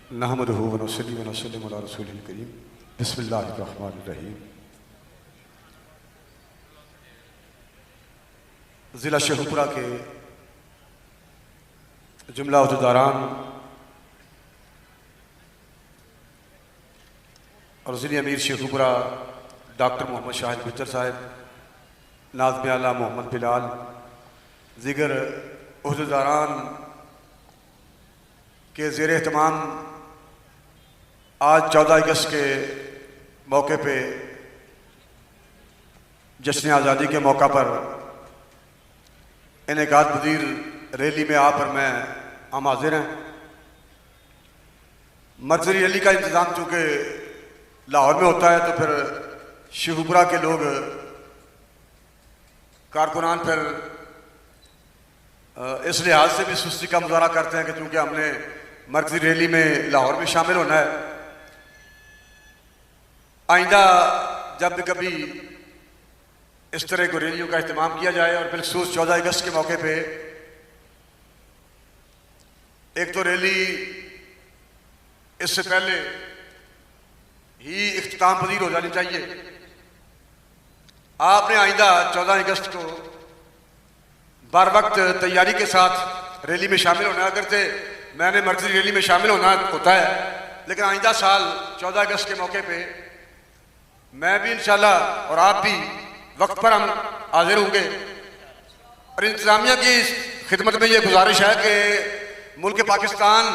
नहमदुहु व नसल्ली व नसल्लिमु अला रसूलिल करीम। बिस्मिल्लाहिर्रहमानिर्रहीम। ज़िला शेखुपुरा के जुमला उहदेदारान और ज़िले अमीर शेखुपुरा डॉक्टर मोहम्मद शाहिद गुज्जर साहब, नाज़िम आला मोहम्मद बिलाल, दीगर उहदेदारान के ज़ेर एहतमाम आज 14 अगस्त के मौके पे जश्न आज़ादी के मौका पर इनेकाद पज़ीर रैली में आ पर मैं हम हाजिर हैं। मर्कज़ी रैली का इंतज़ाम चूँकि लाहौर में होता है तो फिर शेखुपुरा के लोग कारकुनान फिर इस लिहाज से भी सुस्ती का मुजाहरा करते हैं कि चूँकि हमने मर्कज़ी रैली में लाहौर में शामिल होना है, आइंदा जब भी कभी इस तरह की रैलियों का इस्तेमाल किया जाए और बिलखसूस 14 अगस्त के मौके पे एक तो रैली इससे पहले ही इख्तिताम पज़ीर हो जानी चाहिए। आपने आइंदा 14 अगस्त को बर वक्त तैयारी के साथ रैली में शामिल होना है। अगर से मैंने मर्कज़ी रैली में शामिल होना होता है, लेकिन आइंदा साल 14 अगस्त के मौके पे मैं भी इंशाल्लाह और आप भी वक्त पर हम हाजिर होंगे। और इंतज़ामिया की खिदमत में ये गुजारिश है कि मुल्क पाकिस्तान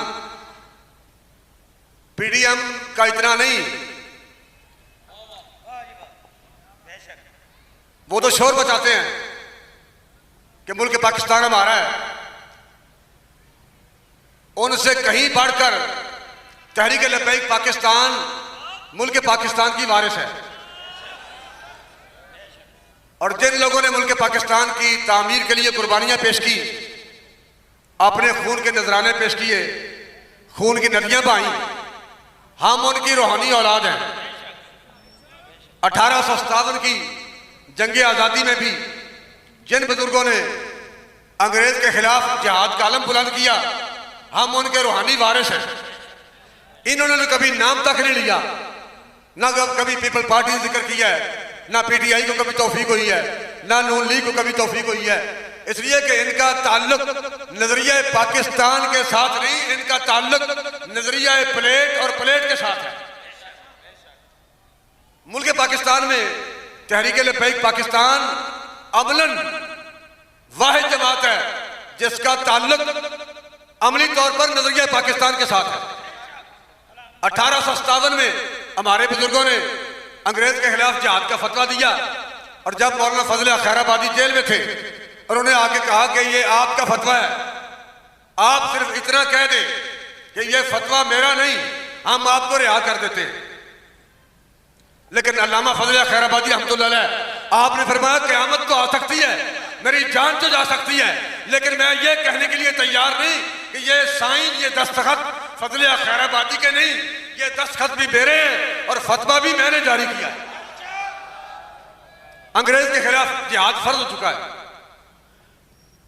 PDM का इतना नहीं, वो तो शोर मचाते हैं कि मुल्क पाकिस्तान हमारा है, उनसे कहीं बढ़कर तहरीक लब्बैक पाकिस्तान मुल्क पाकिस्तान की वारिस है। और जिन लोगों ने मुल्क पाकिस्तान की तामीर के लिए कुर्बानियां पेश की, अपने खून के नजराने पेश किए, खून की नदियां बहाई, हम उनकी रूहानी औलाद हैं। 1857 की जंग आज़ादी में भी जिन बुजुर्गों ने अंग्रेज के खिलाफ जिहाद का आलम बुलंद किया, हम उनके रूहानी वारिस हैं। इन्होंने कभी नाम तक नहीं लिया, ना कभी पीपल पार्टी जिक्र किया है, ना PTI को कभी तौफीक हुई है, ना नून लीग को कभी तौफीक हुई है। इसलिए कि इनका ताल्लुक नजरिया पाकिस्तान के साथ नहीं, इनका ताल्लुक नजरिया प्लेट और प्लेट के साथ है। मुल्क पाकिस्तान में तहरीक लब्बैक पाकिस्तान अमलन वाहिद जमात है जिसका ताल्लुक अमली तौर पर नजरिया पाकिस्तान के साथ है। 1857 में हमारे बुजुर्गों ने अंग्रेज के खिलाफ जिहाद का फतवा दिया, और जब मौलाना फजल खैराबादी जेल में थे, उन्होंने आके कहा कि ये आपका फतवा है, आप सिर्फ इतना कह दें कि ये फतवा मेरा नहीं, हम आपको रिहा कर देते हैं। लेकिन अल्लामा फजल खैराबादी रहमतुल्लाह अलैह आपने फरमाया क़यामत तो आ सकती है, मेरी जान तो जा सकती है, लेकिन मैं ये कहने के लिए तैयार नहीं कि ये साइन, ये दस्तखत फजल खैराबादी के नहीं, ये दस्तखत भी मेरे हैं और फतवा भी मैंने जारी किया है। अंग्रेज के खिलाफ जिहाद फर्ज हो चुका है।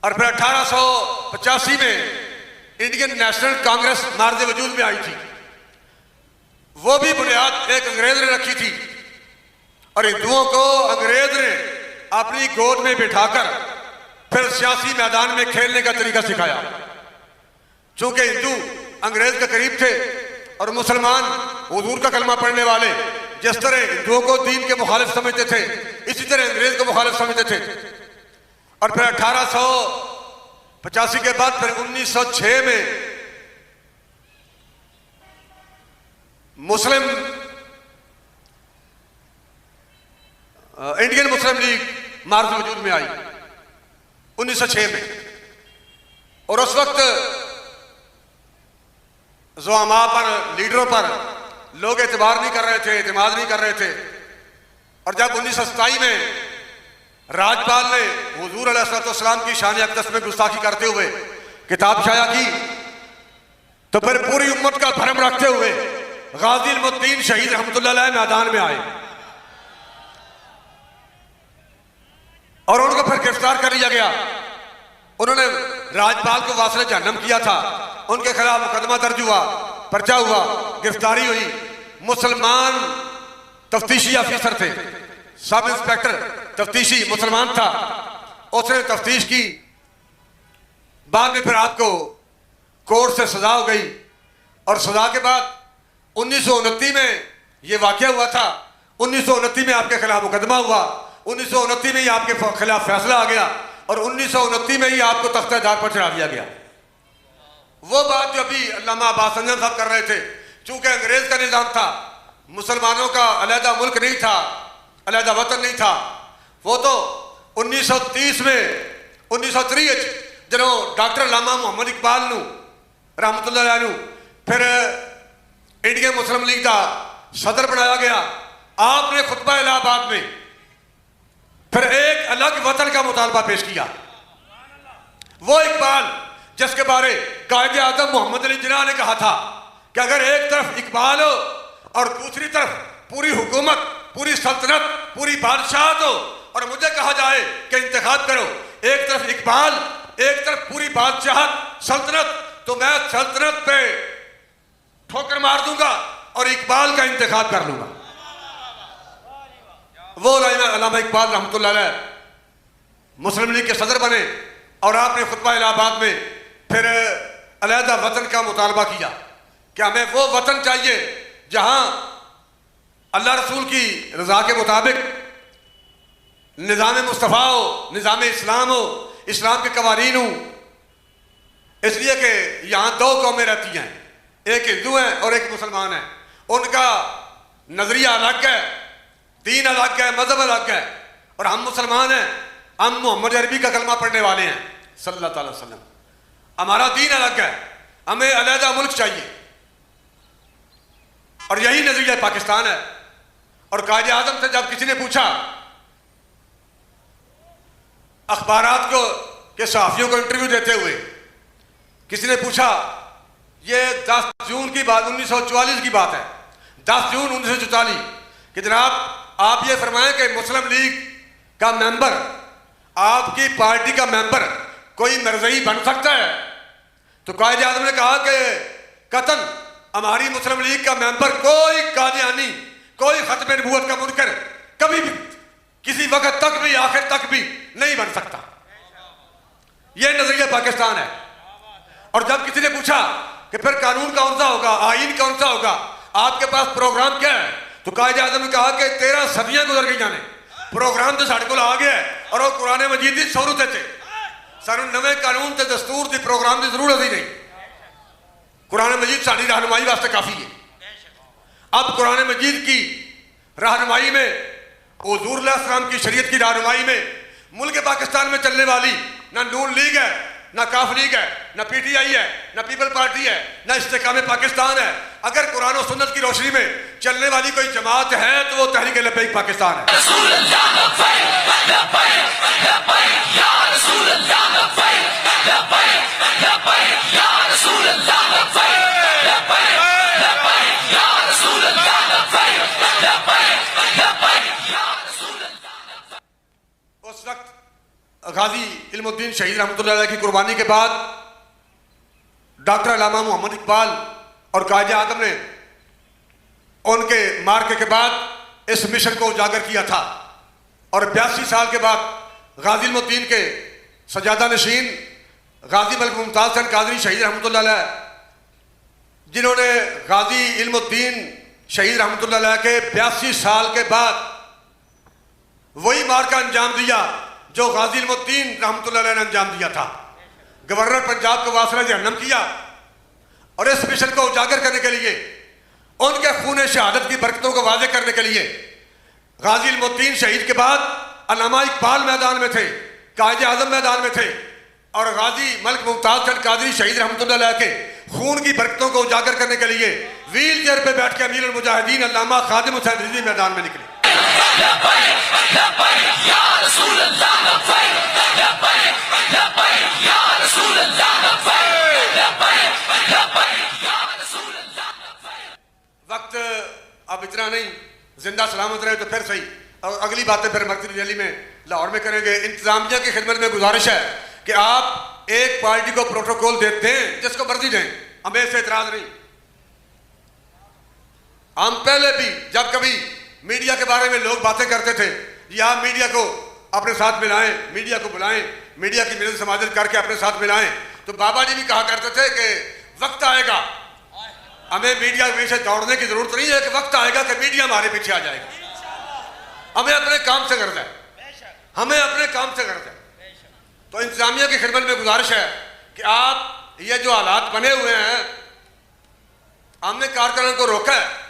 और फिर 1885 में इंडियन नेशनल कांग्रेस मार्ज़ वजूद में आई थी। वो भी बुनियाद एक अंग्रेज ने रखी थी, और हिंदुओं को अंग्रेज ने अपनी गोद में बिठाकर फिर सियासी मैदान में खेलने का तरीका सिखाया। चूंकि हिंदू अंग्रेज के करीब थे और मुसलमान हुजूर का कलमा पढ़ने वाले जिस तरह हिंदुओं को दीन के मुखालिफ समझते थे, इसी तरह अंग्रेज को मुखालिफ समझते थे। और फिर 1885 के बाद फिर 1906 में मुस्लिम इंडियन मुस्लिम लीग मार्ज़ वजूद में आई 1906 में। और उस वक्त ज़ुआमा पर, लीडरों पर लोग एतबार नहीं कर रहे थे, एतमाद नहीं कर रहे थे। और जब 1927 में राज्यपाल ने हुजूर अलैहिस्सलाम की शान अक़दस में गुस्ताखी करते हुए किताब शाया की, तो फिर पूरी उम्मत का भरम रखते हुए गाजी अल्मुद्दीन शहीद रहमतुल्लाह अलैह मैदान में आए और उनको फिर गिरफ्तार कर लिया गया। उन्होंने राज्यपाल को वासले जहन्नम किया था, उनके खिलाफ मुकदमा दर्ज हुआ, पर्चा हुआ, गिरफ्तारी हुई। मुसलमान तफ्तीशी ऑफिसर थे, सब इंस्पेक्टर तफ्तीशी मुसलमान था, उसने तफ्तीश की। बाद में फिर आपको कोर्ट से सजा हो गई और सजा के बाद 1929 में ये वाकया हुआ था। 1929 में आपके खिलाफ मुकदमा हुआ, 1929 में ही आपके खिलाफ फैसला आ गया और 1929 में ही आपको तख्तादार पर चढ़ा दिया गया। वो बात जो अभी अल्लामा अब्बास अंजम साहब कर रहे थे, चूंकि अंग्रेज का निज़ाम था, मुसलमानों का अलहदा मुल्क नहीं था, अलहदा वतन नहीं था, वो तो 1930 में 1930 जनो डॉक्टर अल्लामा मोहम्मद इकबाल नू रहमतुल्लाह अलैह नू फिर इंडियन मुस्लिम लीग का सदर बनाया गया। आपने खुतबा इलाहाबाद में फिर एक अलग वतन का मुतालबा पेश किया। वो इकबाल जिसके बारे कायदे आज़म मोहम्मद अली जिन्ना ने कहा था कि अगर एक तरफ इकबाल हो और दूसरी तरफ पूरी हुकूमत, पूरी सल्तनत, पूरी बादशाहत हो और मुझे कहा जाए कि इंतखाब करो, एक तरफ इकबाल, एक तरफ पूरी बादशाहत सल्तनत, तो मैं सल्तनत पे ठोकर मार दूंगा और इकबाल का इंतखाब कर लूंगा। वो अल्लामा इकबाल रहमतुल्लाह अलैह मुस्लिम लीग के सदर बने और आपने खुतबा इलाहाबाद में फिर अलहदा वतन का मुतालबा किया कि हमें वो वतन चाहिए जहां अल्लाह रसूल की रजा के मुताबिक निज़ाम मुस्तफ़ा हो, निज़ाम इस्लाम हो, इस्लाम के कवानीन हो। इसलिए कि यहाँ दो कौमें रहती हैं, एक हिंदू है और एक मुसलमान है। उनका नजरिया अलग है, दीन अलग है, मजहब अलग है, और हम मुसलमान हैं, हम मोहम्मद अरबी का कलमा पढ़ने वाले हैं सल्लल्लाहु अलैहि वसल्लम। हमारा दीन अलग है, हमें अलहदा मुल्क चाहिए और यही नजरिया पाकिस्तान है। और कायदे आज़म से जब किसी ने पूछा, अखबारात को के सहाफ़ियों को इंटरव्यू देते हुए किसी ने पूछा, ये 10 जून की बात, 1944 की बात है, 10 जून 1944 कि जनाब आप ये फरमाएं कि मुस्लिम लीग का मेंबर, आपकी पार्टी का मेंबर कोई मरज़ई बन सकता है? तो कायदे आज़म ने कहा कि कतन हमारी मुस्लिम लीग का मेंबर कोई कादियानी, कोई खत्म नबूवत का मुनकर कभी भी किसी वक्त तक भी, आखिर तक भी नहीं बन सकता। यह नजरिया पाकिस्तान है। और जब किसी ने पूछा कि फिर कानून कौन सा होगा, आईन कौन सा होगा, आपके पास प्रोग्राम क्या है, तो कायदे आज़म ने कहा कि 13 सदियां गुजर गई जाने, प्रोग्राम तो साढ़े को आ गया है और वो कुरान मजीद की सहूलत है। सानू नवे कानून ते दस्तूर की प्रोग्राम की जरूरत ही नहीं, कुरान मजीद साड़ी रहनुमाई वास्ते काफ़ी है। अब कुरान मजीद की रहनुमाई में, हुजूर अलैहिस्सलाम की शरीयत की रहनुमाई में मुल्क पाकिस्तान में चलने वाली ना नून लीग है, ना काफ लीग है, ना पीटीआई है, ना पीपल पार्टी है, ना इस्तेकाम पाकिस्तान है। अगर कुरान और सुन्नत की रोशनी में चलने वाली कोई जमात है तो वो तहरीक लब्बैक पाकिस्तान है। उस वक्त गाजी इल्मुद्दीन शहीद रहमतुल्लाह अलैह की कुर्बानी के बाद डॉक्टर अल्लामा मोहम्मद इकबाल और कायदे आज़म ने उनके मार्के के बाद इस मिशन को उजागर किया था। और 82 साल के बाद गाजी इल्मुद्दीन के सजादा नशीन गाजी मलिक मुमताज़ खान कादरी शहीद रहमतुल्लाह अलैह, जिन्होंने गाजी इल्मुद्दीन शहीद रहमतुल्लाह अलैह के 82 साल के बाद वही मार्का अंजाम दिया जो गाजी इल्मुद्दीन रहमतुल्लाह अलैह ने अंजाम दिया था। गवर्नर पंजाब को वासला जहन्नम किया और इस मिशन को उजागर करने के लिए, उनके खून शहादत की बरकतों को वाज़े करने के लिए गाजी इल्मुद्दीन शहीद के बाद अल्लामा इकबाल मैदान में थे, कायदे आज़म मैदान में थे, और गाजी मलिक मुमताज़ खान कादरी शहीद रहमतुल्लाह अलैह के खून की बरकतों को उजागर करने के लिए व्हील चेयर पर बैठ के अमीरुल मुजाहिदीन अल्लामा खादिम हुसैन रिज़वी मैदान में निकले। वक्त अब इतना नहीं, जिंदा सलामत रहे तो फिर सही, और अगली बातें फिर मरकज़ी रैली में लाहौर में करेंगे। इंतजामिया की खिदमत में गुजारिश है कि आप एक पार्टी को प्रोटोकॉल देते हैं जिसको मर्जी दें, हमें इससे एतराज नहीं, हम पहले भी जब कभी मीडिया के बारे में लोग बातें करते थे, या मीडिया को अपने साथ मिलाएं, मीडिया को बुलाएं, मीडिया की मिलन समाजन करके अपने साथ मिलाएं, तो बाबा जी भी कहा करते थे कि वक्त आएगा, हमें मीडिया के पीछे दौड़ने की जरूरत नहीं है, कि वक्त आएगा कि मीडिया हमारे पीछे आ जाएगा। हमें अपने काम से गर्ज है, हमें अपने काम से गर्ज है। तो इंतजामिया की खिदमत में गुजारिश है कि आप ये जो हालात बने हुए हैं, हमने कारकुनों को रोका है